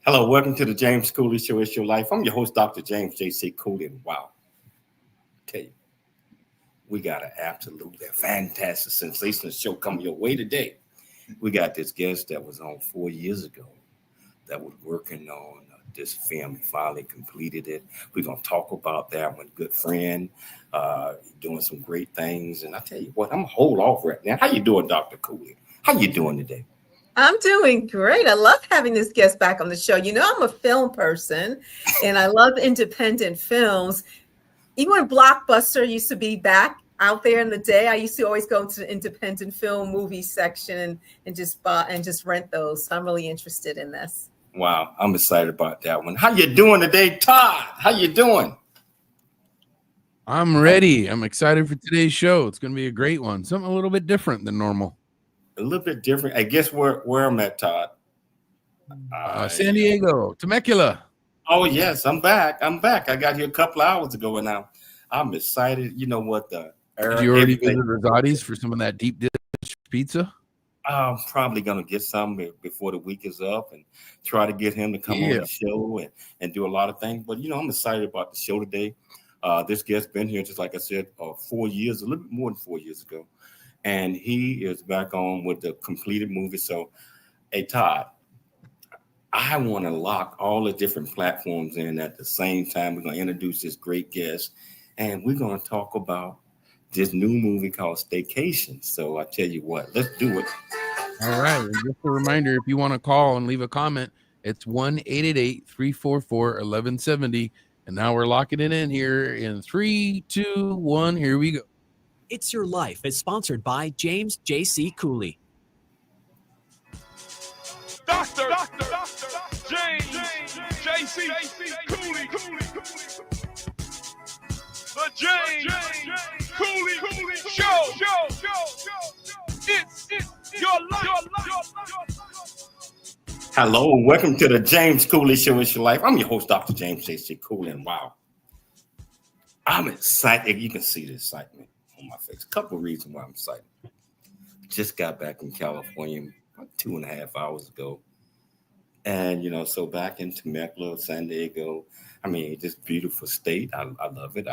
Hello, welcome to the James Cooley Show. It's your life. I'm your host, Dr. James J.C. Cooley. And wow, tell you, we got an absolutely fantastic, sensational show coming your way today. We got this guest that was on 4 years ago that was working on this film. He finally completed it. We're going to talk about that one. Good friend, doing some great things. And I tell you what, I'm going to hold off right now. How you doing, Dr. Cooley? How you doing today? I'm doing great. I love having this guest back on the show. You know, I'm a film person and I love independent films. Even when Blockbuster used to be back out there in the day, I used to always go to the independent film movie section and just rent those. So I'm really interested in this. Wow, I'm excited about that one. How you doing today, Todd? How you doing? I'm ready. I'm excited for today's show. It's going to be a great one. Something a little bit different than normal. A little bit different. I guess where I'm at, Todd. San Diego, Temecula. Oh, yes, I'm back. I got here a couple hours ago, and now I'm excited. You know what? Did you already visit Rosati's for some of that deep dish pizza? I'm probably going to get some before the week is up and try to get him to come on the show and do a lot of things. But, you know, I'm excited about the show today. This guest been here, just like I said, 4 years, a little bit more than 4 years ago. And he is back on with the completed movie. So, hey, Todd, I want to lock all the different platforms in at the same time. We're going to introduce this great guest, and we're going to talk about this new movie called Staycation. So I tell you what, let's do it. All right. And just a reminder, if you want to call and leave a comment, it's 1-888-344-1170. And now we're locking it in here in 3, 2, 1. Here we go. It's Your Life is sponsored by James J.C. Cooley. Dr. James J.C. Cooley. The James Cooley Show. It's your life. Hello, welcome to the James Cooley Show. It's your life. I'm your host, Dr. James J.C. Cooley. And wow, I'm excited. You can see the excitement on my face. A couple of reasons why I'm excited. Just got back in California about 2.5 hours ago. And, you know, so back in Temecula, San Diego, I mean, this beautiful state. I love it.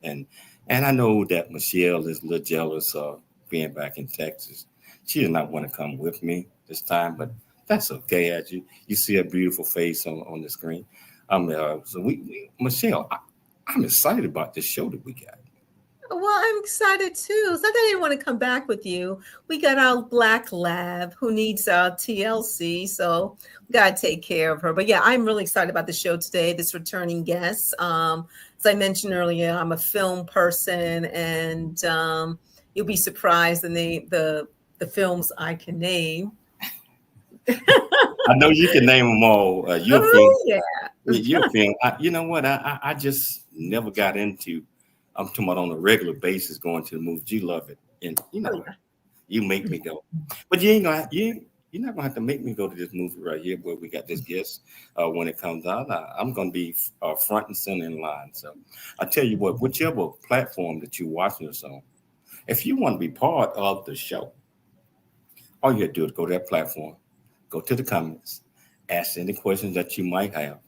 And I know that Michelle is a little jealous of being back in Texas. She did not want to come with me this time, but that's okay. As you see a beautiful face on the screen. So Michelle, I'm excited about this show that we got. Well, I'm excited too. It's not that I didn't want to come back with you. We got our black lab who needs our TLC, so we gotta take care of her. But yeah, I'm really excited about the show today. This returning guest. As I mentioned earlier, I'm a film person, and you'll be surprised in the films I can name. I know you can name them all. You're a film. Oh yeah. You're a film. You know what? I just never got into. I'm talking about on a regular basis going to the movies. You love it, and you know you make me go. But you ain't gonna. You're not gonna have to make me go to this movie right here where we got this guest when it comes out. I'm gonna be front and center in line. So I tell you what, whichever platform that you're watching us on, if you want to be part of the show, all you have to do is go to that platform, go to the comments, ask any questions that you might have.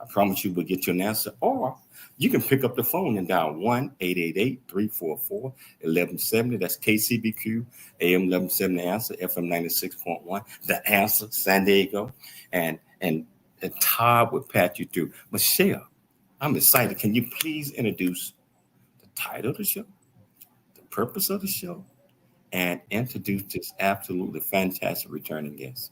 I promise you we'll get you an answer. Or you can pick up the phone and dial 1-888-344-1170. That's KCBQ, AM 1170 Answer, FM 96.1. The Answer, San Diego. And Todd will pat you through. Michelle, I'm excited. Can you please introduce the title of the show, the purpose of the show, and introduce this absolutely fantastic returning guest?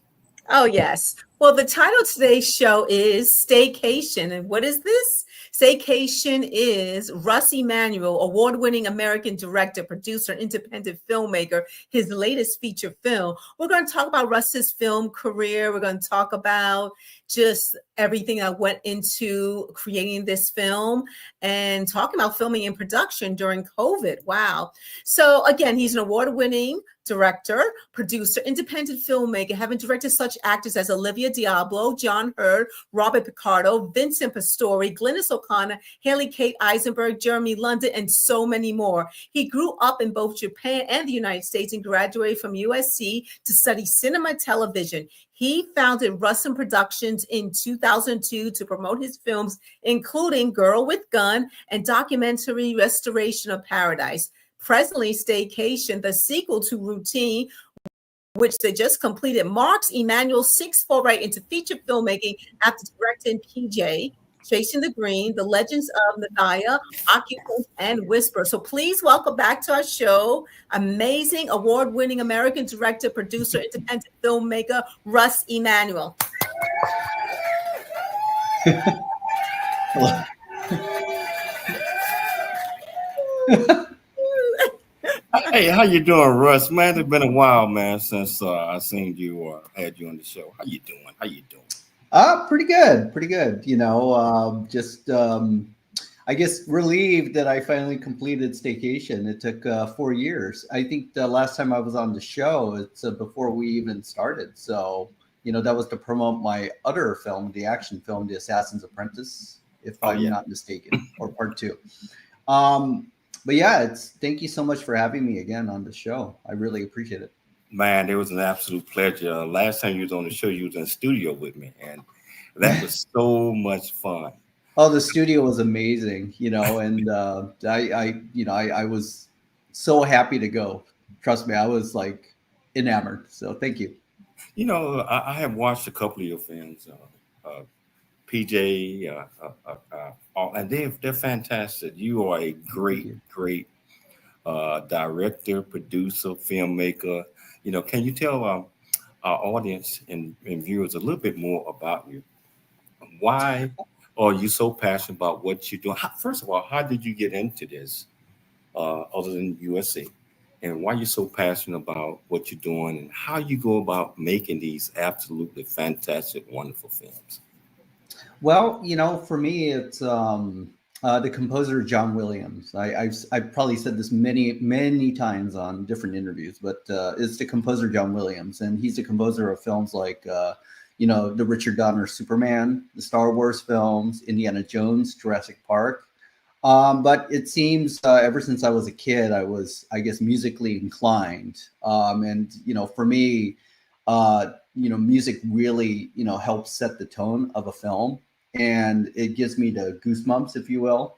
Oh, yes. Well, the title of today's show is Staycation. And what is this? Staycation is Russ Emanuel, award-winning American director, producer, independent filmmaker, his latest feature film. We're going to talk about Russ's film career. We're going to talk about just everything that went into creating this film and talking about filming and production during COVID. Wow. So again, he's an award-winning director, producer, independent filmmaker, having directed such actors as Olivia Diablo, John Hurd, Robert Picardo, Vincent Pastore, Glynis O'Connor, Haley Kate Eisenberg, Jeremy London, and so many more. He grew up in both Japan and the United States and graduated from USC to study cinema and television. He founded Russin Productions in 2002 to promote his films, including Girl with Gun and documentary Restoration of Paradise. Presently, Staycation, the sequel to Routine, which they just completed, marks Emanuel's sixth foray into feature filmmaking after directing PJ, Chasing the Green, The Legends of Nadia, Occupants, and Whisper. So please welcome back to our show, amazing award-winning American director, producer, independent filmmaker, Russ Emanuel. Hey, how you doing, Russ? Man, it's been a while, man, since I seen you or had you on the show. How you doing? Pretty good, pretty good. You know, I guess relieved that I finally completed Staycation. It took 4 years. I think the last time I was on the show, it's before we even started. So, you know, that was to promote my other film, the action film, The Assassin's Apprentice, if I'm not mistaken, or part 2. But yeah, thank you so much for having me again on the show. I really appreciate it. Man, it was an absolute pleasure. Last time you was on the show, you was in the studio with me, and that was so much fun. Oh, the studio was amazing, you know, and I was so happy to go. Trust me, I was like enamored. So thank you. You know, I have watched a couple of your films, PJ, and they're fantastic. You are a great director, producer, filmmaker. You know, can you tell our audience and viewers a little bit more about you? Why are you so passionate about what you're doing? First of all, how did you get into this other than USC? And why you're so passionate about what you're doing and how you go about making these absolutely fantastic, wonderful films? Well, you know, for me, it's the composer John Williams. I've probably said this many times on different interviews, but it's the composer John Williams, and he's the composer of films like you know, the Richard Donner Superman, the Star Wars films, Indiana Jones, Jurassic Park. But it seems ever since I was a kid, I was, I guess, musically inclined, and you know, for me, you know, music really, you know, helps set the tone of a film, and it gives me the goosebumps, if you will.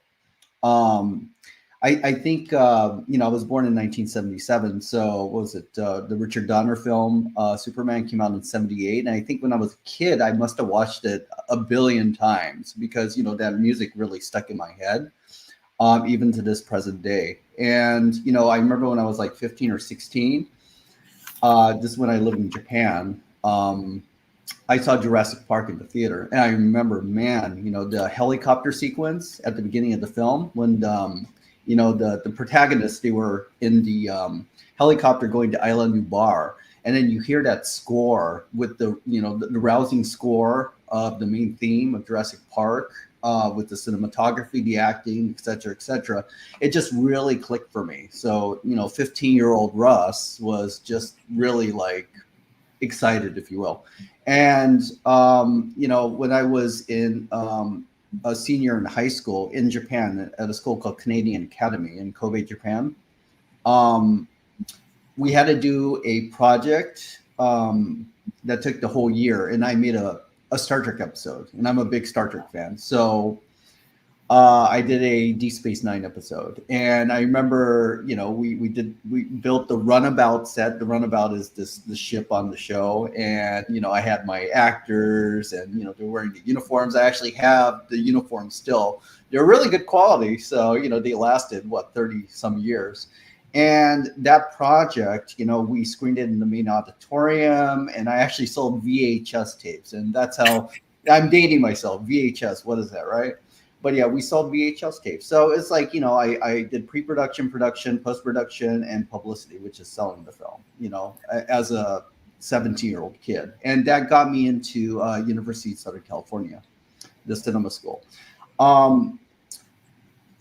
I think, you know, I was born in 1977. So what was it? The Richard Donner film, Superman, came out in 78. And I think when I was a kid, I must have watched it a billion times because, you know, that music really stuck in my head. even to this present day. And, I remember when I was like 15 or 16, this is when I lived in Japan. I saw Jurassic Park in the theater, and I remember, man, the helicopter sequence at the beginning of the film when, the protagonists, they were in the helicopter going to Isla Nublar, and then you hear that score with the rousing score of the main theme of Jurassic Park, with the cinematography, the acting, et cetera, it just really clicked for me. So, 15-year-old Russ was just really like excited, if you will. And, when I was in a senior in high school in Japan at a school called Canadian Academy in Kobe, Japan, we had to do a project that took the whole year. And I made a Star Trek episode, and I'm a big Star Trek fan. So I did a Deep Space Nine episode, and I remember, we built the runabout set. The runabout is the ship on the show, and I had my actors, and they're wearing the uniforms. I actually have the uniforms still. They're really good quality, so they lasted 30 some years. And that project, we screened it in the main auditorium, and I actually sold VHS tapes, and that's how I'm dating myself. VHS, what is that, right? But yeah, we sold VHS tapes. So it's like, I did pre-production, production, post-production, and publicity, which is selling the film, as a 17-year-old kid. And that got me into University of Southern California, the cinema school.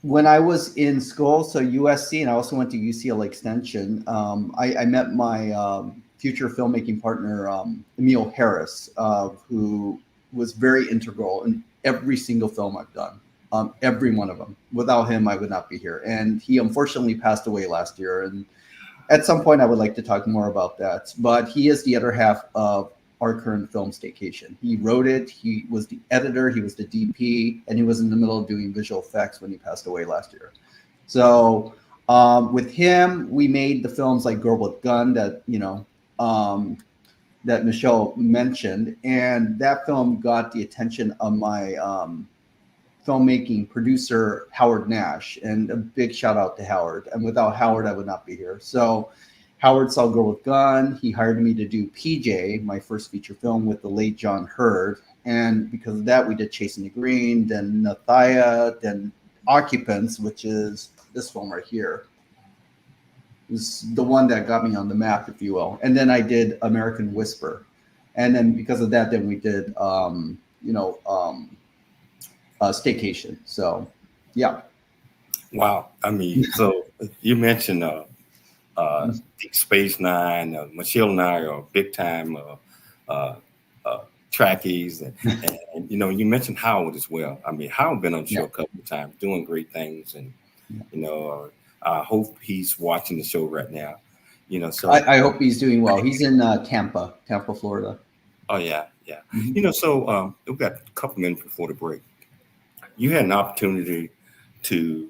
When I was in school, so USC, and I also went to UCLA Extension, I met my future filmmaking partner, Emil Harris, who was very integral in every single film I've done, every one of them. Without him, I would not be here. And he unfortunately passed away last year. And at some point, I would like to talk more about that. But he is the other half of our current film, Staycation. He wrote it, he was the editor, he was the DP, and he was in the middle of doing visual effects when he passed away last year. So with him, we made the films like Girl with Gun that, that Michelle mentioned. And that film got the attention of my filmmaking producer, Howard Nash. And a big shout out to Howard. And without Howard, I would not be here. So Howard saw Girl with Gun. He hired me to do PJ, my first feature film, with the late John Hurd. And because of that, we did Chasing the Green, then Nathaya, then Occupants, which is this film right here. It was the one that got me on the map, if you will. And then I did American Whisper. And then because of that, then we did, Staycation. So, yeah. Wow. I mean, so you mentioned Deep Space Nine. Michelle and I are big time trackies, and you mentioned Howard as well. I mean, Howard been on the show a couple of times, doing great things, and I hope he's watching the show right now. So I hope he's doing well. He's in Tampa, Florida. Oh yeah. So we've got a couple minutes before the break. You had an opportunity to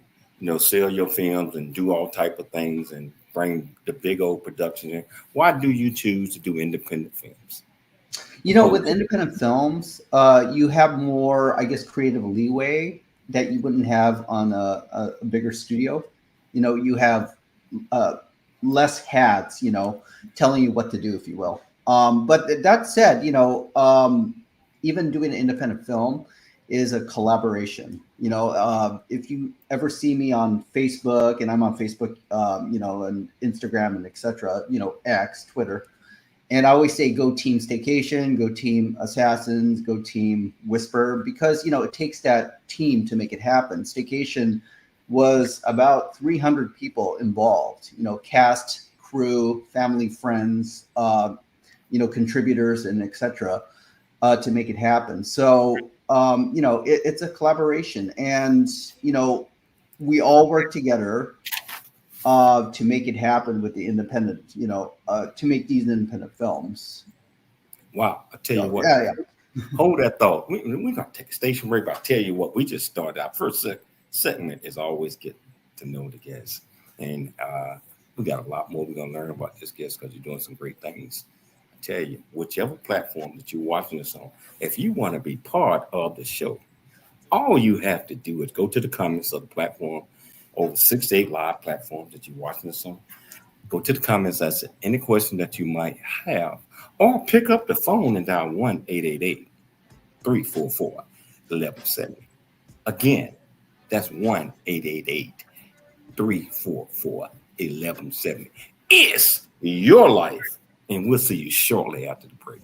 sell your films and do all type of things and bring the big old production in. Why do you choose to do independent films? With independent films, you have more, I guess, creative leeway that you wouldn't have on a bigger studio. You have less hats, telling you what to do, if you will. But that said, even doing an independent film is a collaboration. If you ever see me on Facebook, and I'm on Facebook, and Instagram and etc., X, Twitter, and I always say, go team Staycation, go team Assassins, go team Whisper, because, it takes that team to make it happen. Staycation was about 300 people involved, cast, crew, family, friends, contributors, and etc., to make it happen. So, it's a collaboration, and, we all work together to make it happen with the independent, to make these independent films. Wow. I tell you what, hold that thought. We're going to take a station break, but I tell you what, we just started. Our first segment is always get to know the guests. And we got a lot more we're going to learn about this guest because you're doing some great things. I tell you, whichever platform that you're watching this on, if you want to be part of the show, all you have to do is go to the comments of the platform over 6 to 8 live platforms that you're watching this on. Go to the comments, answer any question that you might have, or pick up the phone and dial 1-888-344-1170. Again, that's 1-888-344-1170. It's your life, and we'll see you shortly after the break.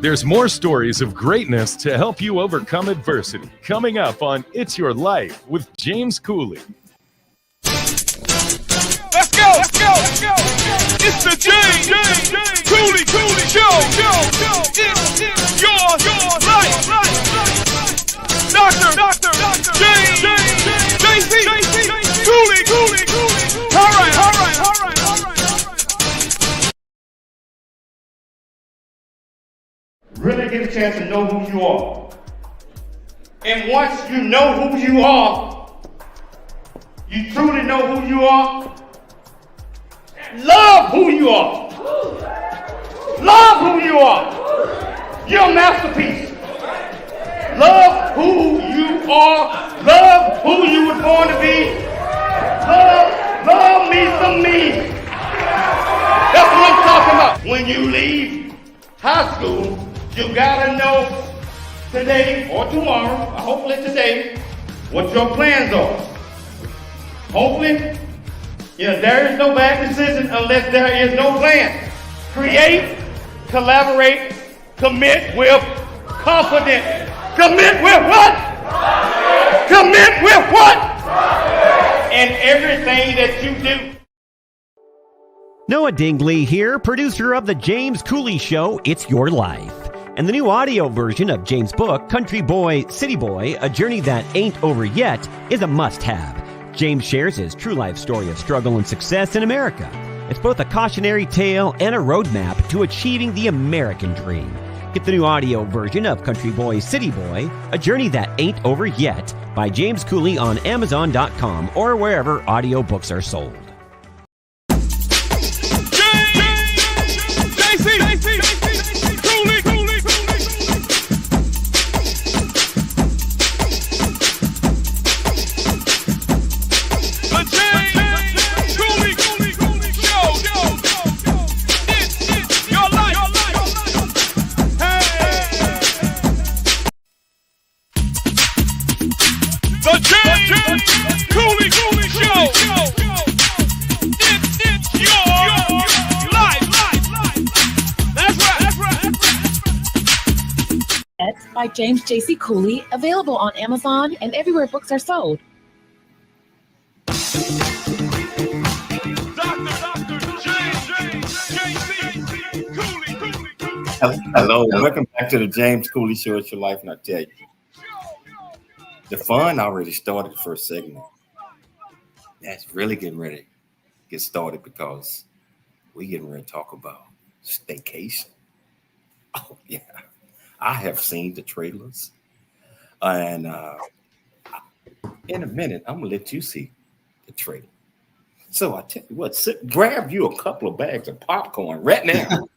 There's more stories of greatness to help you overcome adversity coming up on It's Your Life with James Cooley. Let's go. It's the James Cooley Show. It's your life. Dr. James JC Cooley. All right. Really get a chance to know who you are. And once you know who you are, you truly know who you are, love who you are. Love who you are. You're a masterpiece. Love who you are. Love who you were born to be. Love me some me. That's what I'm talking about. When you leave high school, you gotta know today or tomorrow, or hopefully today, what your plans are. Hopefully, there is no bad decision unless there is no plan. Create, collaborate, commit with confidence. Commit with what? Commit with what? And everything that you do. Noah Dingley here, producer of The James Cooley Show, It's Your Life. And the new audio version of James' book, Country Boy, City Boy, A Journey That Ain't Over Yet, is a must-have. James shares his true life story of struggle and success in America. It's both a cautionary tale and a roadmap to achieving the American dream. Get the new audio version of Country Boy, City Boy, A Journey That Ain't Over Yet by James Cooley on Amazon.com or wherever audiobooks are sold. By James J.C. Cooley, available on Amazon and everywhere books are sold. Hello, welcome back to the James Cooley Show. It's Your Life, and I tell you, the fun already started the first segment. That's really getting ready to get started because we're getting ready to talk about Staycation. Oh, yeah. I have seen the trailers, and in a minute, I'm going to let you see the trailer. So I tell you what, grab you a couple of bags of popcorn right now.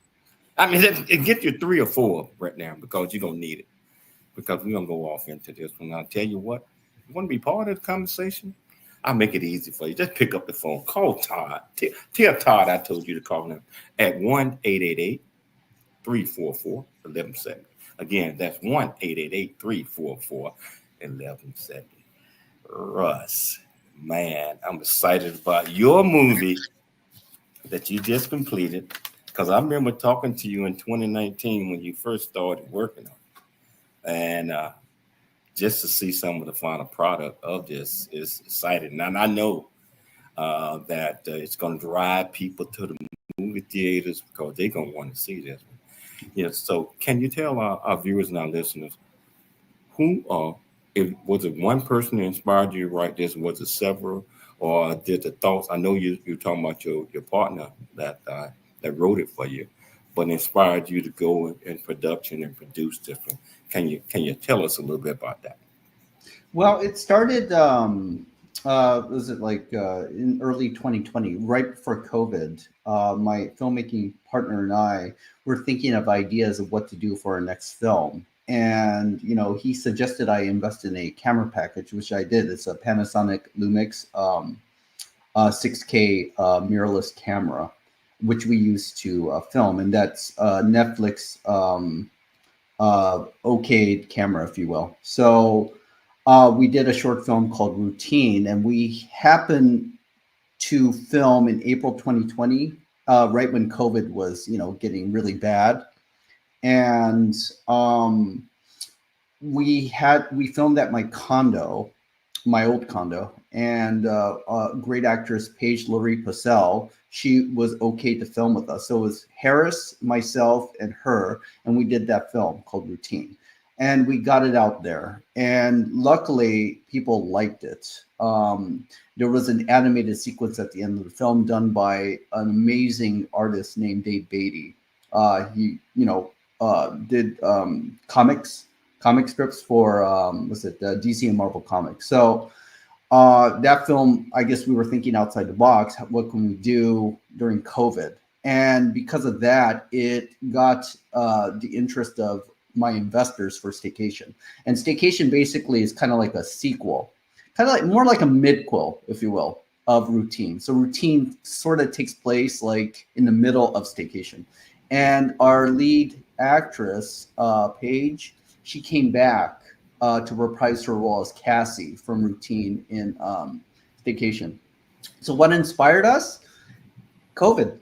I mean, get you 3 or 4 right now because you're going to need it, because we're going to go off into this one. I'll tell you what, you want to be part of the conversation? I'll make it easy for you. Just pick up the phone. Call Todd. Tell Todd I told you to call him at 1-888-344-1170. Again, that's 1-888-344-1170. Russ, man, I'm excited about your movie that you just completed, because I remember talking to you in 2019 when you first started working on it. And just to see some of the final product of this is exciting. And I know that it's going to drive people to the movie theaters because they're going to want to see this one. So can you tell our viewers and our listeners was it one person that inspired you to write this? Was it several, or did the thoughts? I know you're talking about your partner that wrote it for you, but inspired you to go in production and produce different. Can you tell us a little bit about that? Well, it started. Was it in early 2020, right before COVID? My filmmaking partner and I were thinking of ideas of what to do for our next film. and he suggested I invest in a camera package, which I did. It's a Panasonic Lumix 6K mirrorless camera, which we use to film, and that's Netflix okayed camera, if you will. So we did a short film called Routine, and we happened to film in April 2020, right when COVID was, getting really bad. And we filmed at my condo, my old condo, and great actress Paige Laurie Purcell, she was okay to film with us. So it was Harris, myself, and her, and we did that film called Routine. And we got it out there, and luckily people liked it. There was an animated sequence at the end of the film done by an amazing artist named Dave Beatty. He, did comic strips for DC and Marvel Comics. So that film, I guess we were thinking outside the box. What can we do during COVID? And because of that, it got the interest of my investors for Staycation. And Staycation basically is kind of like a sequel, kind of like more like a midquel, if you will, of Routine. So Routine sort of takes place like in the middle of Staycation. And our lead actress, Paige, she came back to reprise her role as Cassie from Routine in Staycation. So what inspired us? COVID.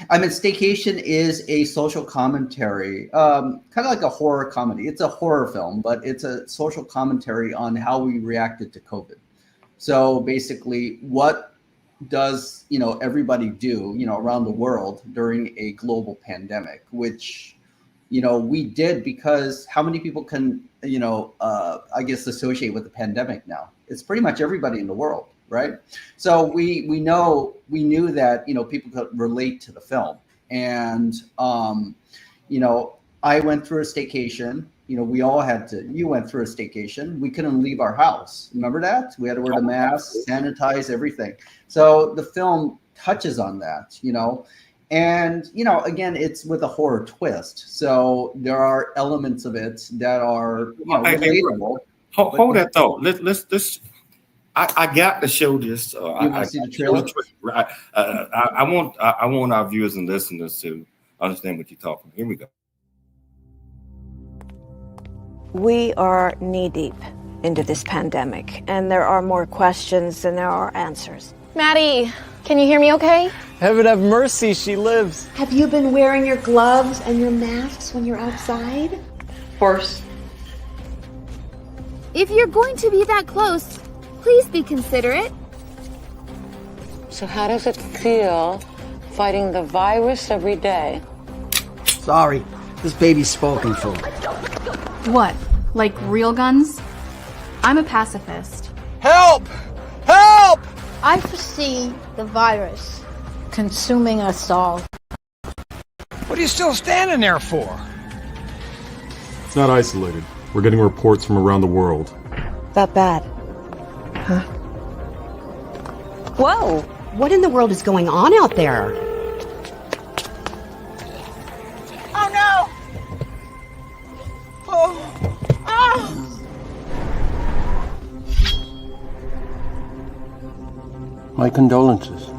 I mean, Staycation is a social commentary, kind of like a horror comedy. It's a horror film, but it's a social commentary on how we reacted to COVID. So basically, what does everybody do around the world during a global pandemic, which we did, because how many people can I guess associate with the pandemic now? It's pretty much everybody in the world, right? So we knew that people could relate to the film. And I went through a staycation. We all had to. You went through a staycation. We couldn't leave our house. Remember that? We had to wear the mask, sanitize everything. So the film touches on that, and again, it's with a horror twist. So there are elements of it that are relatable. Hold that thought. Let's. I got to show this. You want to see the trailer? I want our viewers and listeners to understand what you're talking. Here we go. We are knee-deep into this pandemic, and there are more questions than there are answers. Maddie, can you hear me okay? Heaven have mercy, she lives. Have you been wearing your gloves and your masks when you're outside? Of course. If you're going to be that close, please be considerate. So how does it feel fighting the virus every day? Sorry, this baby's spoken for. What? Like real guns? I'm a pacifist. Help! Help! I foresee the virus consuming us all. What are you still standing there for? It's not isolated. We're getting reports from around the world. That bad? Huh? Whoa! What in the world is going on out there? Oh no! Oh! Oh! My condolences.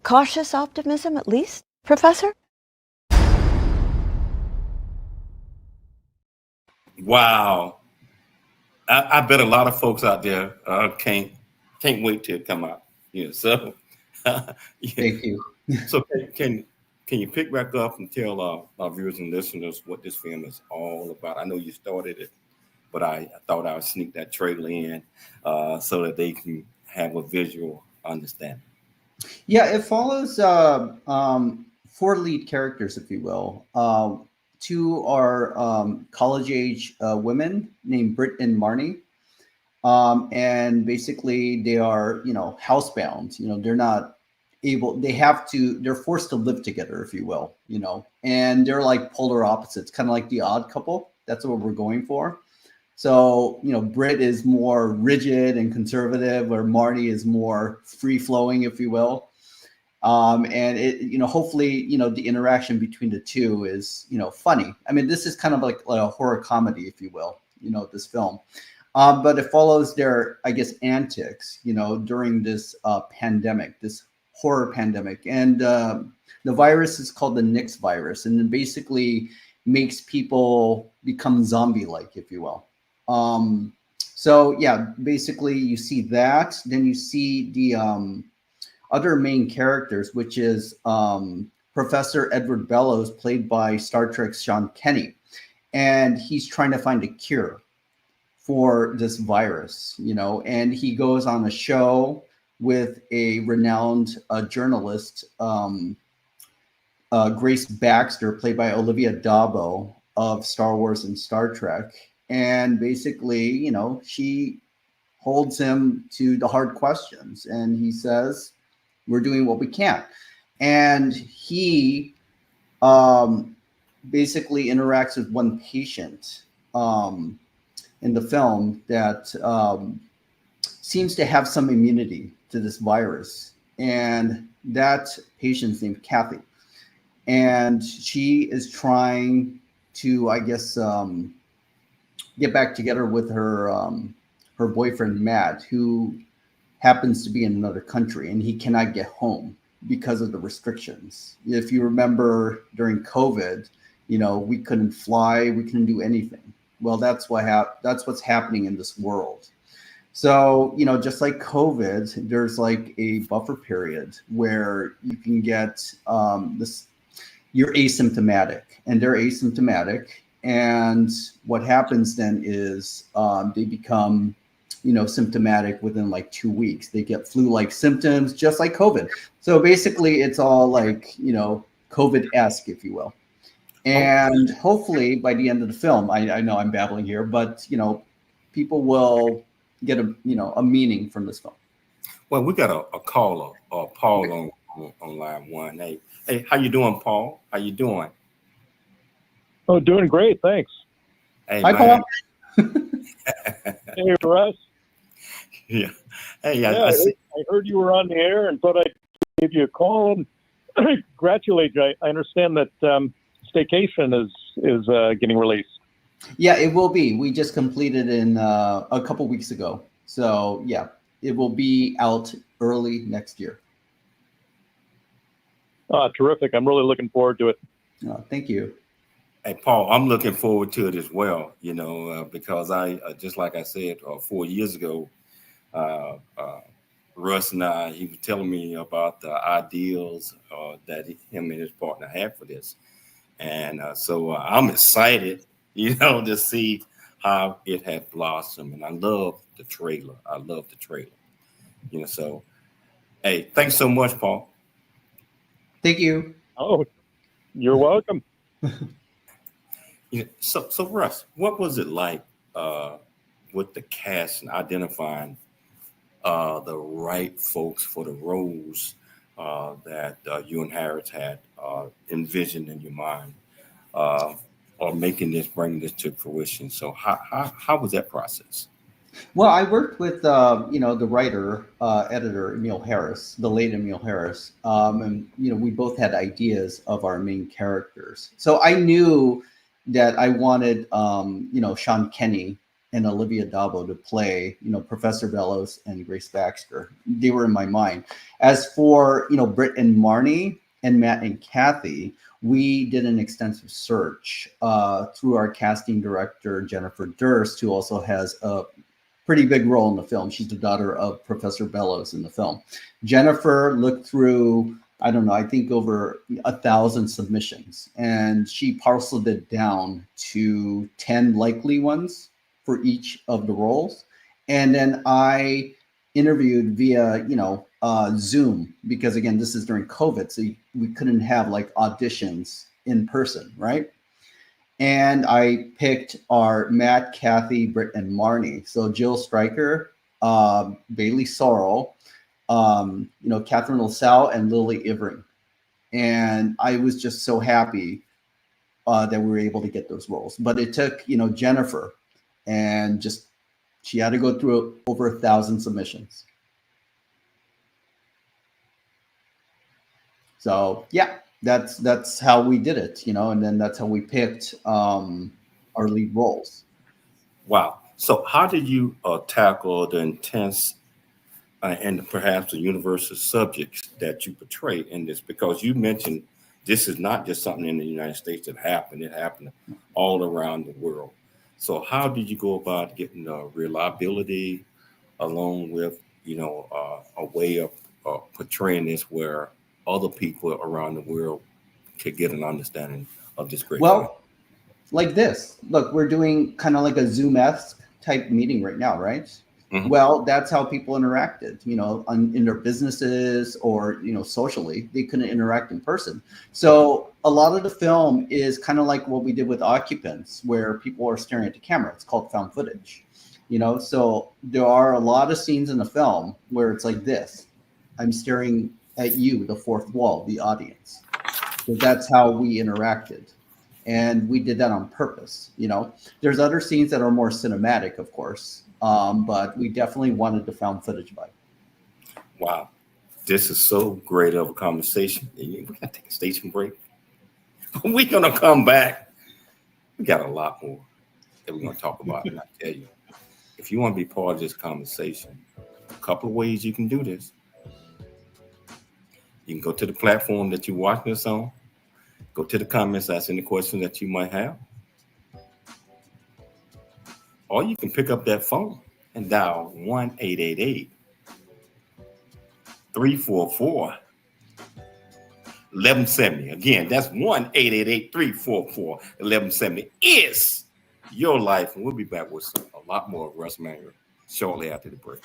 Cautious optimism, at least, Professor? Wow. I bet a lot of folks out there can't wait till it come out. So thank you. So can you pick back up and tell our viewers and listeners what this film is all about? I know you started it, but I thought I would sneak that trailer in so that they can have a visual understanding. Yeah, it follows 4 lead characters, if you will. 2 are college-age women named Britt and Marnie. And basically they are, housebound. They're not able, they're forced to live together, if you will, and they're like polar opposites, kind of like The Odd Couple. That's what we're going for. So, Britt is more rigid and conservative, or Marty is more free-flowing, if you will. And it, hopefully, the interaction between the two is, funny. I mean, this is kind of like a horror comedy, if you will, this film. But it follows their, I guess, antics, during this pandemic, this horror pandemic. And the virus is called the Nix virus, and it basically makes people become zombie-like, if you will. So yeah, basically you see that. Then you see the other main characters, which is Professor Edward Bellows, played by Star Trek's Sean Kenny. And he's trying to find a cure for this virus, and he goes on a show with a renowned journalist, Grace Baxter, played by Olivia Dabo of Star Wars and Star Trek. And basically, she holds him to the hard questions, and he says, we're doing what we can. And he basically interacts with one patient in the film that seems to have some immunity to this virus. And that patient's named Kathy. And she is trying to, I guess, get back together with her her boyfriend, Matt, who happens to be in another country, and he cannot get home because of the restrictions. If you remember during COVID, we couldn't fly, we couldn't do anything. Well, that's what's happening in this world. So, just like COVID, there's like a buffer period where you can get you're asymptomatic, and they're asymptomatic. And what happens then is they become, symptomatic within like 2 weeks. They get flu-like symptoms, just like COVID. So basically, it's all like, COVID-esque, if you will. And hopefully, by the end of the film, I know I'm babbling here, but people will get a meaning from this film. Well, we got a caller, Paul, on line one. Hey, how you doing, Paul? How you doing? Oh, doing great, thanks. Hey, hi, man. Paul. Hey, Russ. Yeah. Hey, I heard you were on the air and thought I'd give you a call and congratulate you. I understand that Staycation is getting released. Yeah, it will be. We just completed in a couple weeks ago. So yeah, it will be out early next year. Terrific. I'm really looking forward to it. Thank you. Hey, Paul, I'm looking forward to it as well, because I, just like I said, 4 years ago, Russ and I, he was telling me about the ideals that him and his partner had for this. And so I'm excited, to see how it has blossomed. And I love the trailer. So, hey, thanks so much, Paul. Thank you. Oh, you're welcome. So Russ, what was it like with the cast and identifying the right folks for the roles that you and Harris had envisioned in your mind, or bringing this to fruition? So how was that process? Well, I worked with the writer, editor Emil Harris, the late Emil Harris, and we both had ideas of our main characters. So I knew that I wanted Sean Kenny and Olivia Dabo to play Professor Bellows and Grace Baxter. They were in my mind. As for Britt and Marnie and Matt and Kathy, we did an extensive search through our casting director Jennifer Durst, who also has a pretty big role in the film. She's the daughter of Professor Bellows in the film. Jennifer looked through, I don't know, I think over 1,000 submissions, and she parceled it down to 10 likely ones for each of the roles. And then I interviewed via, Zoom, because again, this is during COVID, so we couldn't have like auditions in person, right? And I picked our Matt, Kathy, Britt, and Marnie. So Jill Stryker, Bailey Sorrell, Catherine LaSalle, and Lily Ivering. And I was just so happy that we were able to get those roles. But it took, Jennifer, and she had to go through over 1,000 submissions. So yeah, that's how we did it, and then that's how we picked our lead roles. Wow. So how did you tackle the intense and perhaps the universal subjects that you portray in this? Because you mentioned this is not just something in the United States that happened. It happened all around the world. So how did you go about getting the reliability along with, a way of portraying this where other people around the world could get an understanding of this great film? Like this. Look, we're doing kind of like a Zoom-esque type meeting right now, right? Mm-hmm. Well, that's how people interacted, in their businesses or, socially. They couldn't interact in person. So a lot of the film is kind of like what we did with Occupants, where people are staring at the camera. It's called found footage, So there are a lot of scenes in the film where it's like this. I'm staring at you, the fourth wall, the audience. So that's how we interacted. And we did that on purpose, There's other scenes that are more cinematic, of course. But we definitely wanted the found footage vibe. Wow. This is so great of a conversation. We're going to take a station break. We're going to come back. We got a lot more that we're going to talk about. And I tell you, if you want to be part of this conversation, a couple of ways you can do this. You can go to the platform that you're watching this on. Go to the comments, ask any questions that you might have. Or you can pick up that phone and dial 1-888-344-1170. Again, that's 1-888-344-1170. It's your life. And we'll be back with a lot more of Russ Emanuel shortly after the break.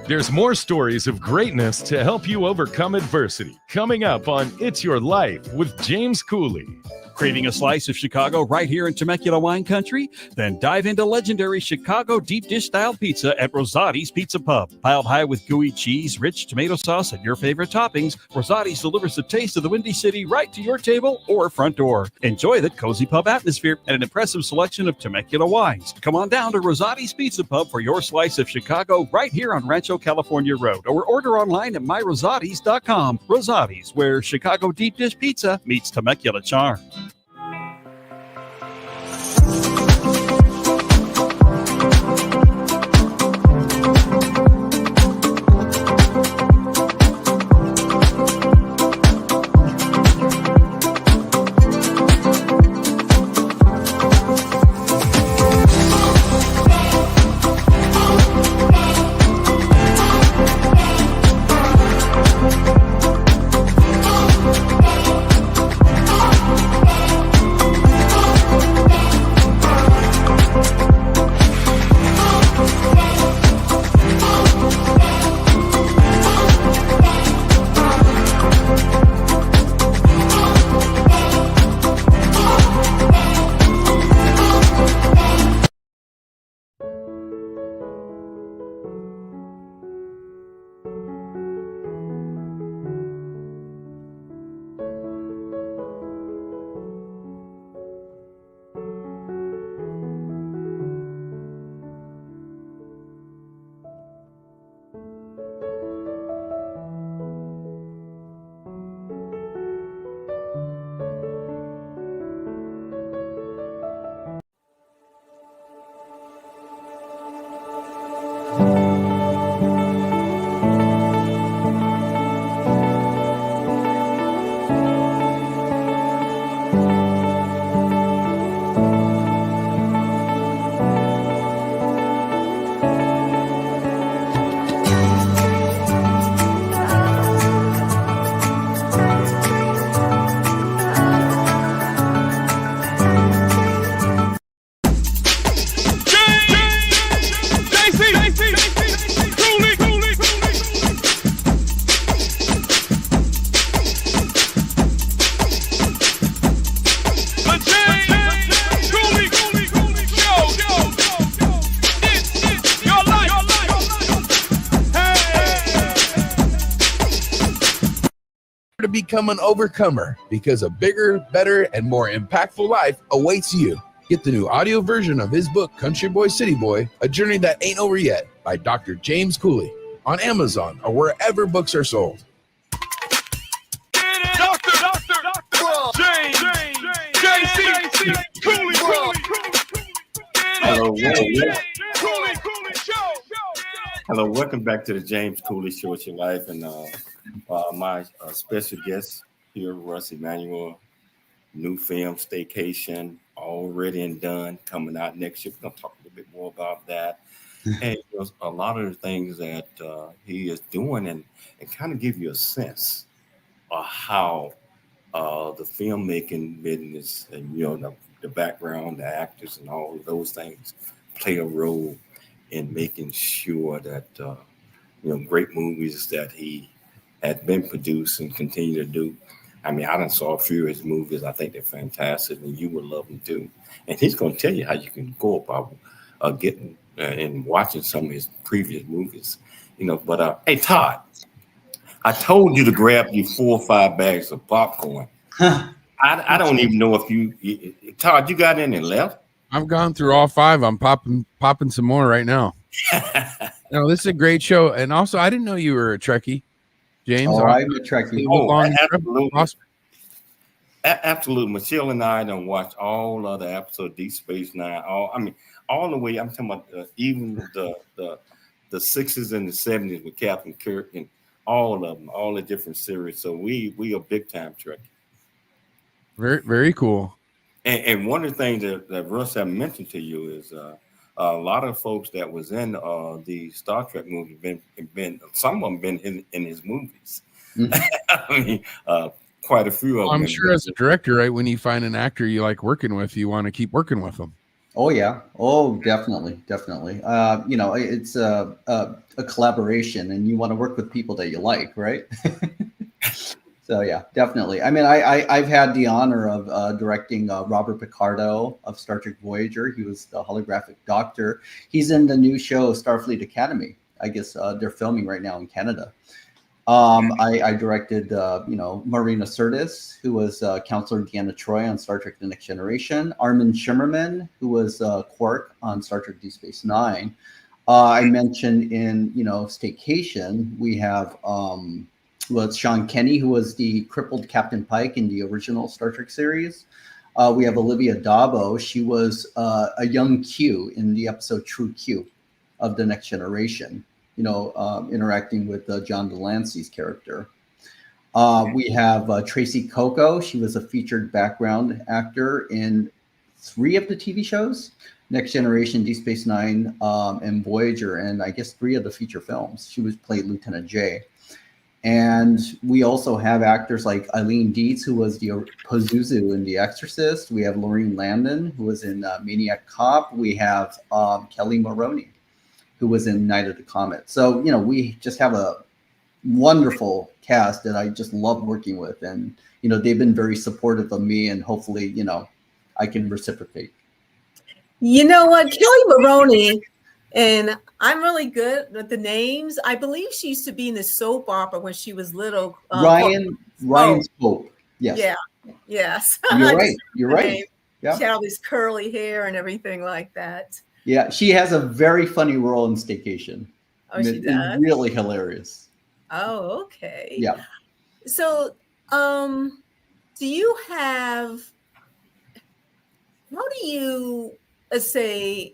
There's more stories of greatness to help you overcome adversity coming up on It's Your Life with James Cooley. Craving a slice of Chicago right here in Temecula wine country? Then dive into legendary Chicago deep dish style pizza at Rosati's Pizza Pub. Piled high with gooey cheese, rich tomato sauce, and your favorite toppings, Rosati's delivers the taste of the Windy City right to your table or front door. Enjoy the cozy pub atmosphere and an impressive selection of Temecula wines. Come on down to Rosati's Pizza Pub for your slice of Chicago right here on Rancho California Road, or order online at myrosatis.com. Rosati's, where Chicago deep dish pizza meets Temecula charm. To become an overcomer, because a bigger, better, and more impactful life awaits you. Get the new audio version of his book, Country Boy, City Boy, A Journey That Ain't Over Yet, by Dr. James Cooley. on Amazon or wherever books are sold. Hello, welcome back to the James Cooley Show. It's your life, and my special guest here, Russ Emanuel. New film, Staycation, already and done, coming out next year. We're gonna talk a little bit more about that, and there's a lot of the things that he is doing, and kind of give you a sense of how the filmmaking business and the background, the actors, and all of those things play a role in making sure that great movies that he had been produced and continue to do. I mean, I done saw a few of his movies. I think they're fantastic, and you would love them too. And he's going to tell you how you can go about getting and watching some of his previous movies. But hey, Todd, I told you to grab you 4 or 5 bags of popcorn. I don't even know if you, Todd, you got any left? I've gone through all 5. I'm popping some more right now. No, this is a great show, and also I didn't know you were a Trekkie, James. Oh, I'm a Trekkie. Absolutely. Awesome. Absolutely. Michelle and I done watched all other episodes of Deep Space Nine. All the way. I'm talking about even the 60s and the 70s with Captain Kirk and all of them, all the different series. So we are big time Trekkie. Very, very cool. And one of the things that Russ had mentioned to you is a lot of folks that was in the Star Trek movie been some of them been in his movies. Mm-hmm. Quite a few of them. I'm sure as a director, right, when you find an actor you like working with, you want to keep working with them. Oh yeah. Oh, definitely. It's a collaboration, and you want to work with people that you like, right? So yeah, definitely. I mean, I've had the honor of directing Robert Picardo of Star Trek Voyager. He was the holographic doctor. He's in the new show Starfleet Academy. I guess they're filming right now in Canada. I directed, Marina Sirtis, who was Counselor Deanna Troi on Star Trek: The Next Generation. Armin Shimmerman, who was Quark on Star Trek: Deep Space Nine. I mentioned in Staycation we have. Was Sean Kenny, who was the crippled Captain Pike in the original Star Trek series. We have Olivia Dabo. She was a young Q in the episode True Q of The Next Generation, interacting with John Delancey's character. We have Tracy Coco. She was a featured background actor in 3 of the TV shows, Next Generation, Deep Space Nine, and Voyager, and I guess 3 of the feature films. She played Lieutenant J. And we also have actors like Eileen Dietz, who was the Pazuzu in The Exorcist. We have Lorraine Landon, who was in Maniac Cop. We have Kelly Maroney, who was in Night of the Comet. So, we just have a wonderful cast that I just love working with. And, they've been very supportive of me, and hopefully, I can reciprocate. You know what? Kelly Maroney, and I'm really good with the names. I believe she used to be in the soap opera when she was little. Ryan Pope. Yes. Yeah. Yes. You're right. You're right. Yeah. She had all this curly hair and everything like that. Yeah. She has a very funny role in Staycation. Oh, she does? Really hilarious. Oh, okay. Yeah. So, do you have, how do you, let's say,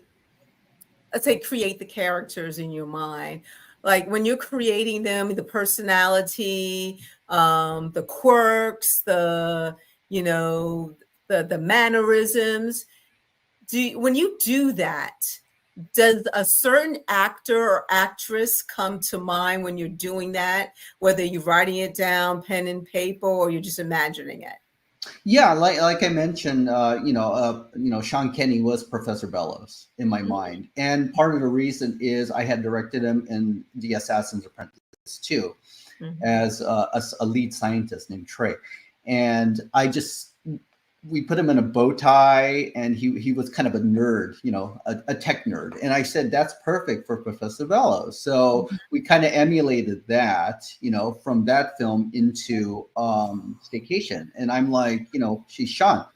create the characters in your mind? Like when you're creating them, the personality, the quirks, the mannerisms. When you do that, does a certain actor or actress come to mind when you're doing that, whether you're writing it down, pen and paper, or you're just imagining it? Yeah, like I mentioned, Sean Kenny was Professor Bellows in my mind, and part of the reason is I had directed him in The Assassin's Apprentice too, as a lead scientist named Trey, and we put him in a bow tie, and he was kind of a nerd, a tech nerd, and I said that's perfect for Professor Bellows. So we kind of emulated that, from that film into Staycation, and I'm like, she's Sean,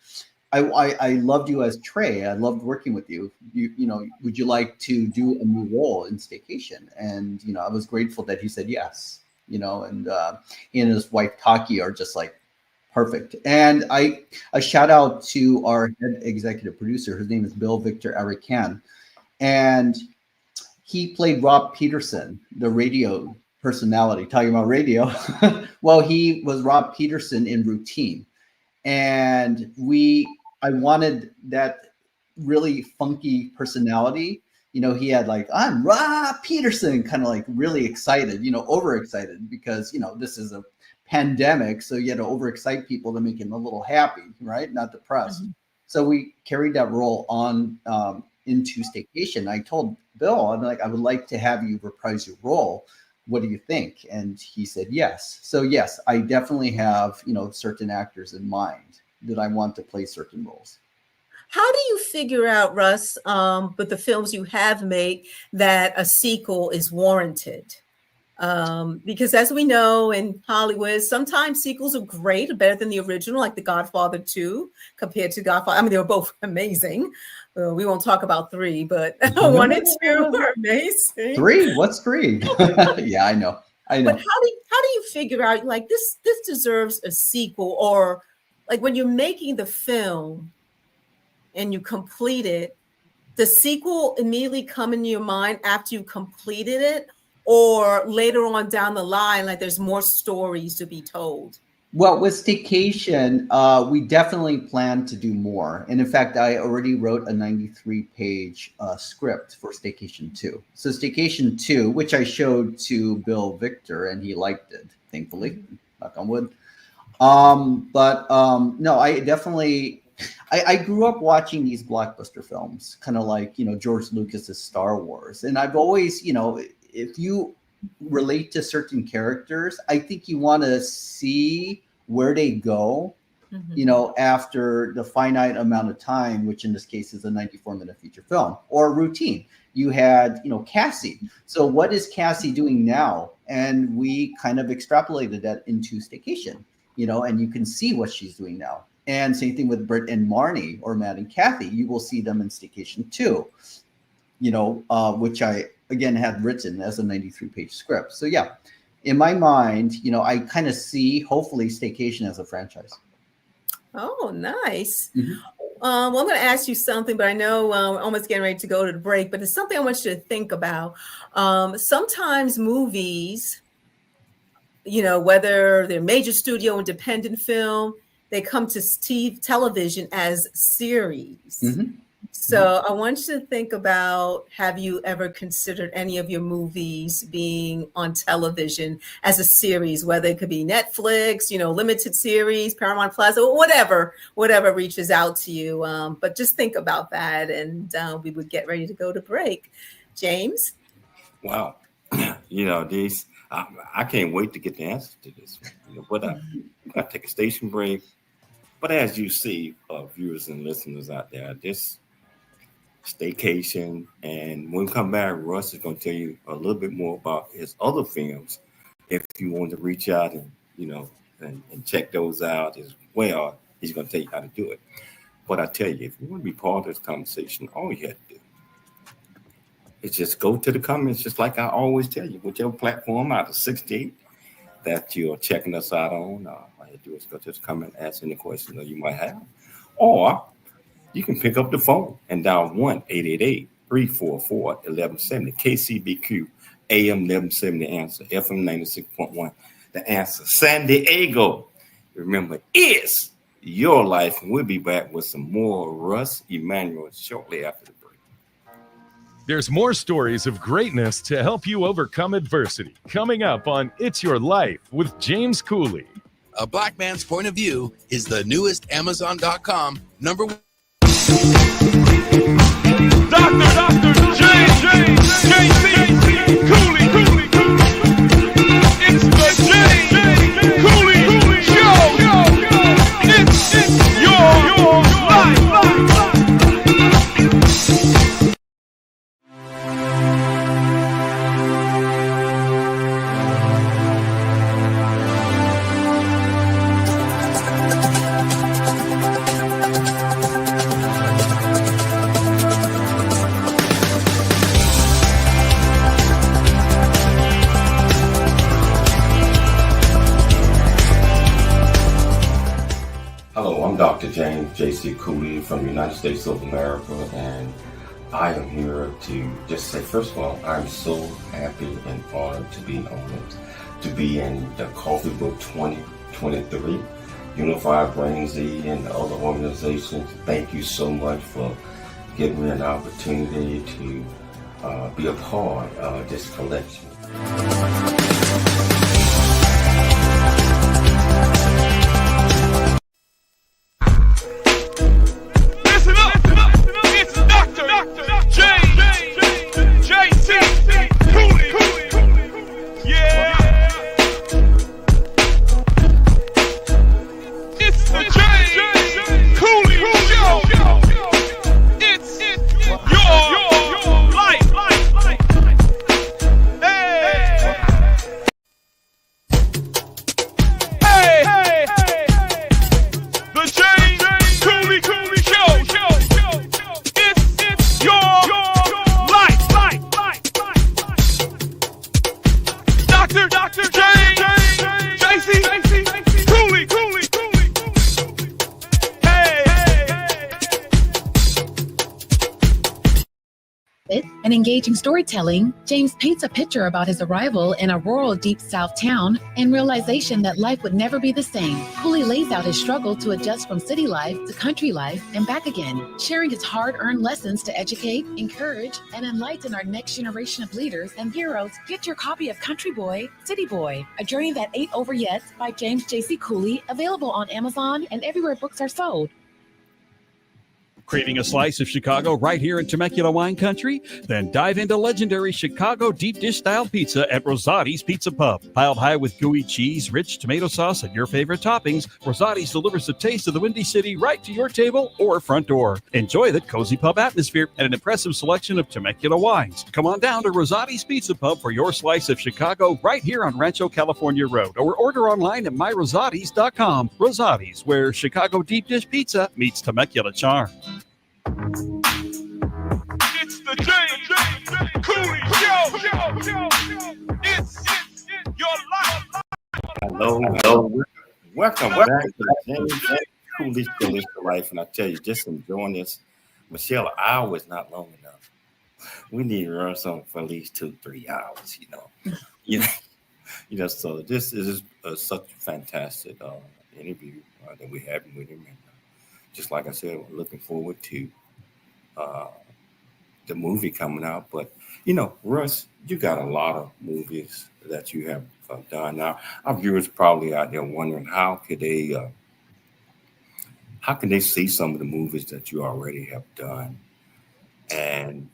I loved you as Trey. I loved working with you. You know, would you like to do a new role in Staycation? And you know, I was grateful that he said yes. You know, and he and his wife Taki are just like perfect. And a shout out to our head executive producer. His name is Bill Victor Arikan, and he played Rob Peterson, the radio personality. Talking about radio, well, he was Rob Peterson in Routine, and I wanted that really funky personality. You know, he had like, I'm Rob Peterson, kind of like really excited, you know, overexcited, because, you know, this is a pandemic. So you had to overexcite people to make him a little happy, right? Not depressed. Mm-hmm. So we carried that role on into Staycation. I told Bill, I'm like, I would like to have you reprise your role. What do you think? And he said yes. So yes, I definitely have, you know, certain actors in mind that I want to play certain roles. How do you figure out, Russ, with the films you have made, that a sequel is warranted? Because as we know in Hollywood, sometimes sequels are great, better than the original, like The Godfather 2 compared to Godfather. I mean, they were both amazing. We won't talk about 3, but 1 and 2 were amazing. 3? What's 3? Yeah, I know. But how do you figure out, like, this deserves a sequel? Or like when you're making the film and you complete it, the sequel immediately come into your mind after you completed it, or later on down the line, like there's more stories to be told? Well, with Staycation, we definitely plan to do more. And in fact, I already wrote a 93-page script for Staycation 2. So Staycation 2, which I showed to Bill Victor, and he liked it, thankfully, knock on wood. No, I definitely, I grew up watching these blockbuster films, kind of like, you know, George Lucas's Star Wars. And I've always, you know, if you relate to certain characters, I think you want to see where they go, you know, after the finite amount of time, which in this case is a 94-minute feature film. Or Routine, you had, you know, Cassie. So what is Cassie doing now? And we kind of extrapolated that into Staycation, you know, and you can see what she's doing now. And same thing with Britt and Marnie, or Matt and Kathy. You will see them in Staycation 2, you know, which I, again, had written as a 93-page script. So yeah, in my mind, you know, I kind of see, hopefully, Staycation as a franchise. Oh, nice. Well, I'm going to ask you something, but I know we're almost getting ready to go to the break, but it's something I want you to think about. Sometimes movies, you know, whether they're major studio, independent film, they come to television as series. So I want you to think about, have you ever considered any of your movies being on television as a series, whether it could be Netflix, you know, limited series, Paramount Plus, or whatever reaches out to you. But just think about that, and we would get ready to go to break. James? Wow. You know, I can't wait to get the answer to this. You know, but I got to take a station break. But as you see, viewers and listeners out there, this Staycation, and when we come back, Russ is going to tell you a little bit more about his other films. If you want to reach out and, you know, and check those out as well, he's going to tell you how to do it. But I tell you, if you want to be part of this conversation, all you have to do is just go to the comments, just like I always tell you, whichever platform out of 68 that you're checking us out on, all you do is go to the comment, ask any questions that you might have, or you can pick up the phone and dial 1-888-344-1170, KCBQ, AM 1170 Answer, FM 96.1, The Answer, San Diego. Remember, it's your life. And we'll be back with some more Russ Emanuel shortly after the break. There's more stories of greatness to help you overcome adversity coming up on It's Your Life with James Cooley. A Black Man's Point of View is the newest Amazon.com #1. Dr. James Cooley. It's the James Cooley Show. It's your life. Dr. James J.C. Cooley from the United States of America, and I am here to just say, first of all, I'm so happy and honored to be honored to be in the Coffee Book 2023. Unified Brain Z and the other organizations, thank you so much for giving me an opportunity to be a part of this collection. Listen up, it's Dr. James J.C. Cooley. Yeah. It's the James Cooley Show. It's your life. Hey. The James Cooley Show. It's your life. Dr. James J.C. Cooley. And engaging storytelling, James paints a picture about his arrival in a rural deep south town and realization that life would never be the same. Cooley lays out his struggle to adjust from city life to country life and back again, sharing his hard-earned lessons to educate, encourage, and enlighten our next generation of leaders and heroes. Get your copy of Country Boy, City Boy, A Journey That Ain't Over Yet by James J.C. Cooley, available on Amazon and everywhere books are sold. Craving a slice of Chicago right here in Temecula wine country? Then dive into legendary Chicago deep dish style pizza at Rosati's Pizza Pub. Piled high with gooey cheese, rich tomato sauce, and your favorite toppings, Rosati's delivers the taste of the Windy City right to your table or front door. Enjoy the cozy pub atmosphere and an impressive selection of Temecula wines. Come on down to Rosati's Pizza Pub for your slice of Chicago right here on Rancho California Road, or order online at myrosatis.com. Rosati's, where Chicago deep dish pizza meets Temecula charm. It's the James Cooley Show. It's your life. Hello. Welcome back to the James Cooley Show, It's Your Life. And I tell you, just enjoying this. Michelle, an hour is not long enough. We need to run something for at least 2-3 hours, so this is such a fantastic interview that we're having with him. And just like I said, we're looking forward to the movie coming out. But, Russ, you got a lot of movies that you have done. Now, our viewers probably out there wondering how can they see some of the movies that you already have done? And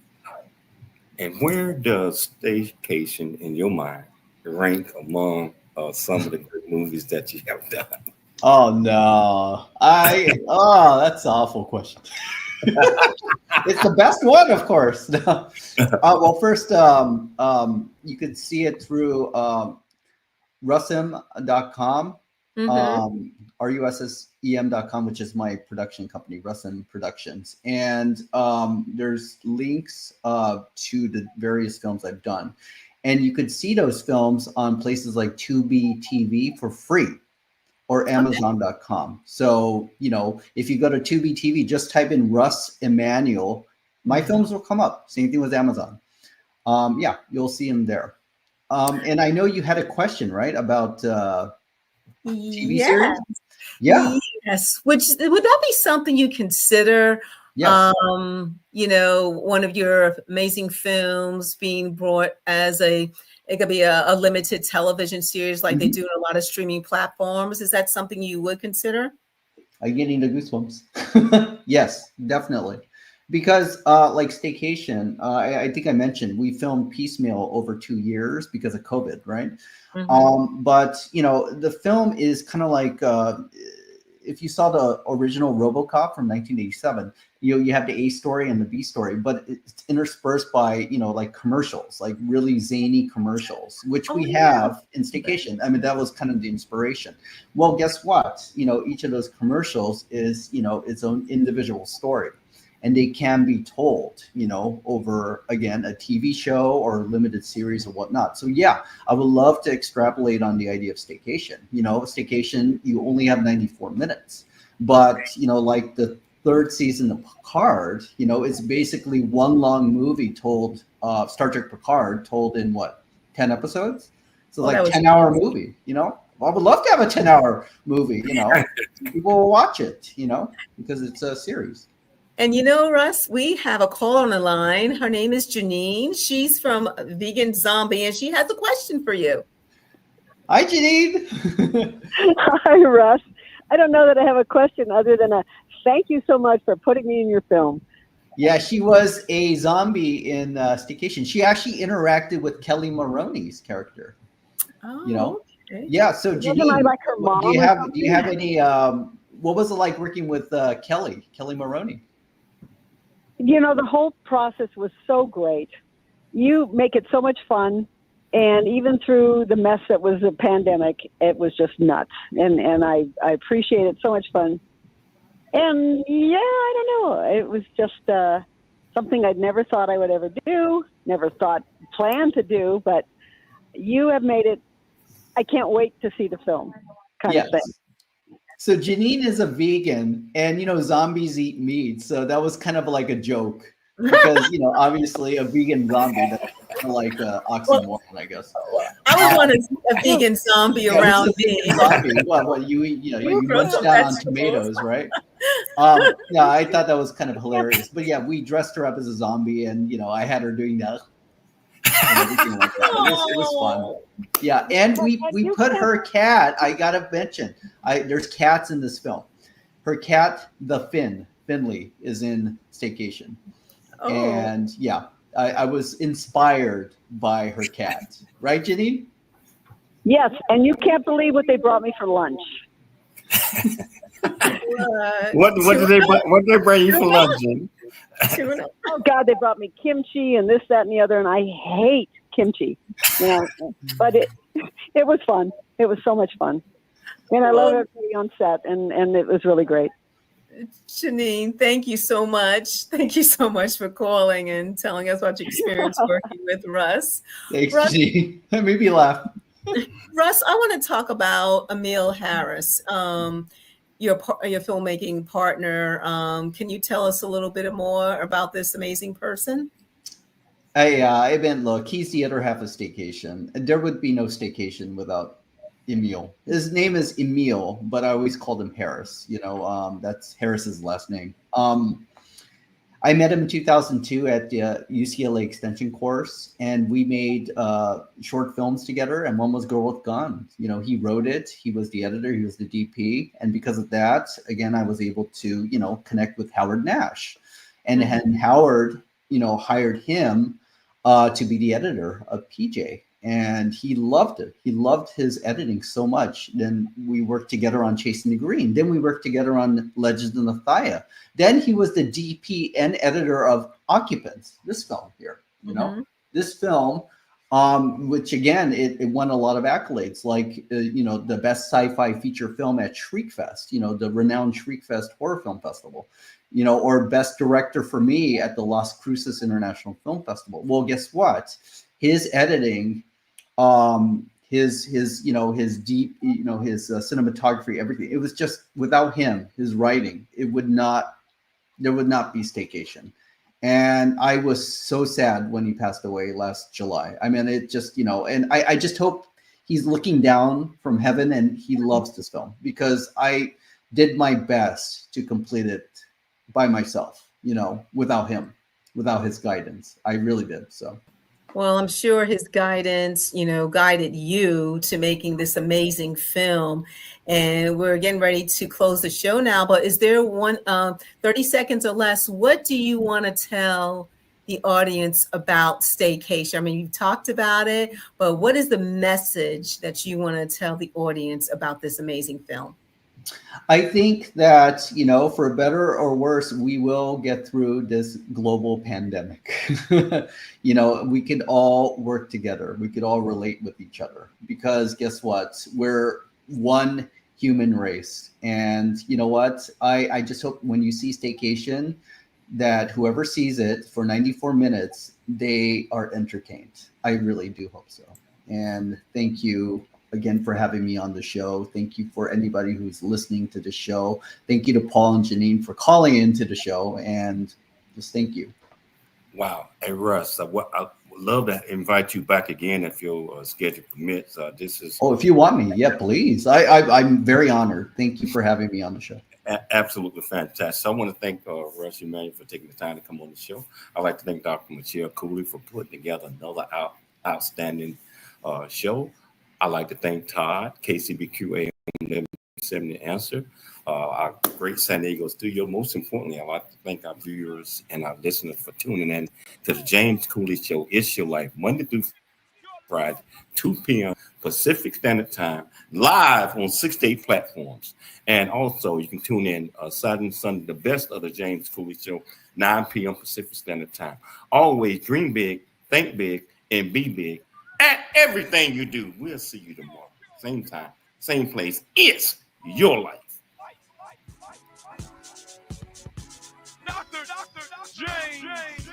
where does Staycation, in your mind, rank among some of the great movies that you have done? Oh no! That's an awful question. It's the best one, of course. Well, first, you could see it through russem.com, russem.com, which is my production company, Russem Productions, and there's links to the various films I've done, and you could see those films on places like Tubi TV for free, or Amazon.com. So, if you go to Tubi TV, just type in Russ Emanuel, my films will come up. Same thing with Amazon. You'll see them there. And I know you had a question, right, about TV series? Yeah. Yes. Would that be something you consider? Yes. One of your amazing films being brought as it could be a limited television series like they do in a lot of streaming platforms. Is that something you would consider? I'm getting the goosebumps. Yes, definitely. Because like Staycation, I think I mentioned, we filmed piecemeal over 2 years because of COVID, right? But, the film is kind of like, if you saw the original RoboCop from 1987, you have the A story and the B story, but it's interspersed by, like commercials, like really zany commercials, which we have in Staycation. I mean, that was kind of the inspiration. Well, guess what? Each of those commercials is, its own individual story. And they can be told, over, again, a TV show or a limited series or whatnot. So, yeah, I would love to extrapolate on the idea of Staycation. Staycation, you only have 94 minutes. But, like the third season of Picard, it's basically one long movie told, Star Trek Picard told in what, 10 episodes? So like 10-hour movie, I would love to have a 10-hour movie, people will watch it, because it's a series. And Russ, we have a call on the line. Her name is Janine. She's from Vegan Zombie, and she has a question for you. Hi, Janine. Hi, Russ. I don't know that I have a question other than a thank you so much for putting me in your film. Yeah, she was a zombie in Staycation. She actually interacted with Kelly Maroney's character. Oh, okay. Yeah. So Janine, Wasn't I like her mom? do you have any? What was it like working with Kelly Maroney? The whole process was so great. You make it so much fun. And even through the mess that was the pandemic, it was just nuts. And I appreciate it. So much fun. And yeah, I don't know. It was just something I'd never thought I would ever do, planned to do, but you have made it, I can't wait to see the film kind of thing. So Janine is a vegan and, zombies eat meat. So that was kind of like a joke because, obviously a vegan zombie, that's kind of like oxymoron, I guess. I would want to see a vegan zombie around me. Zombie. What you eat, you munch down on tomatoes, right? Yeah, I thought that was kind of hilarious. But yeah, we dressed her up as a zombie and, I had her doing that. And everything like that. It was fun. Yeah, and we put her cat. I gotta mention, there's cats in this film. Her cat, Finley, is in Staycation, and yeah, I was inspired by her cat. Right, Janine? Yes, and you can't believe what they brought me for lunch. What did they bring you for lunch, Janine? Oh God, they brought me kimchi and this, that, and the other, and I hate kimchi, but it was fun. It was so much fun, and I love everybody on set, and it was really great. Janine, thank you so much. Thank you so much for calling and telling us about your experience working with Russ. Thanks, Janine. That made me laugh. Russ, I want to talk about Emil Harris. Your filmmaking partner. Can you tell us a little bit more about this amazing person? Look, he's the other half of Staycation. There would be no Staycation without Emil. His name is Emil, but I always called him Harris. That's Harris's last name. I met him in 2002 at the UCLA Extension course, and we made short films together, and one was Girl with Guns. He wrote it, he was the editor, he was the DP, and because of that, again, I was able to, connect with Howard Nash. And Howard, hired him to be the editor of PJ, and he loved it. He loved his editing so much. Then we worked together on Chasing the Green. Then we worked together on Legends of Thaya. Then he was the DP and editor of Occupants, this film here. This film, which again, it won a lot of accolades, like the best sci-fi feature film at Shriekfest, the renowned Shriekfest Horror Film Festival, or best director for me at the Las Cruces International Film Festival. Well, guess what? His editing, his deep, his cinematography, everything. It was just, without him, his writing, there would not be Staycation. And I was so sad when he passed away last July. I mean, it just, and I just hope he's looking down from heaven and he loves this film, because I did my best to complete it by myself, without him, without his guidance. I really did. So. Well, I'm sure his guidance, guided you to making this amazing film. And we're getting ready to close the show now. But is there 30 seconds or less? What do you want to tell the audience about Staycation? I mean, you've talked about it, but what is the message that you want to tell the audience about this amazing film? I think that, for better or worse, we will get through this global pandemic. We could all work together. We could all relate with each other, because guess what? We're one human race. And you know what? I just hope when you see Staycation, that whoever sees it for 94 minutes, they are entertained. I really do hope so. And thank you again for having me on the show. Thank you for anybody who's listening to the show. Thank you to Paul and Janine for calling into the show, and just thank you. Wow. Hey, Russ, I would love to invite you back again if your schedule permits. This is if you want me, yeah, please. I'm very honored. Thank you for having me on the show. Absolutely fantastic. So I want to thank Russ Emanuel for taking the time to come on the show. I'd like to thank Dr. Michelle Cooley for putting together another outstanding show. I'd like to thank Todd, KCBQ AM 70 Answer, our great San Diego studio. Most importantly, I'd like to thank our viewers and our listeners for tuning in to the James Cooley Show. It's Your Life, Monday through Friday, 2 p.m. Pacific Standard Time, live on 6 to 8 platforms. And also, you can tune in Saturday and Sunday, the best of the James Cooley Show, 9 p.m. Pacific Standard Time. Always dream big, think big, and be big at everything you do. We'll see you tomorrow. Same time, same place. It's your life. Dr. James,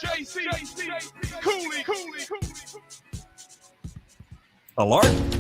JC, Cooley. Alert.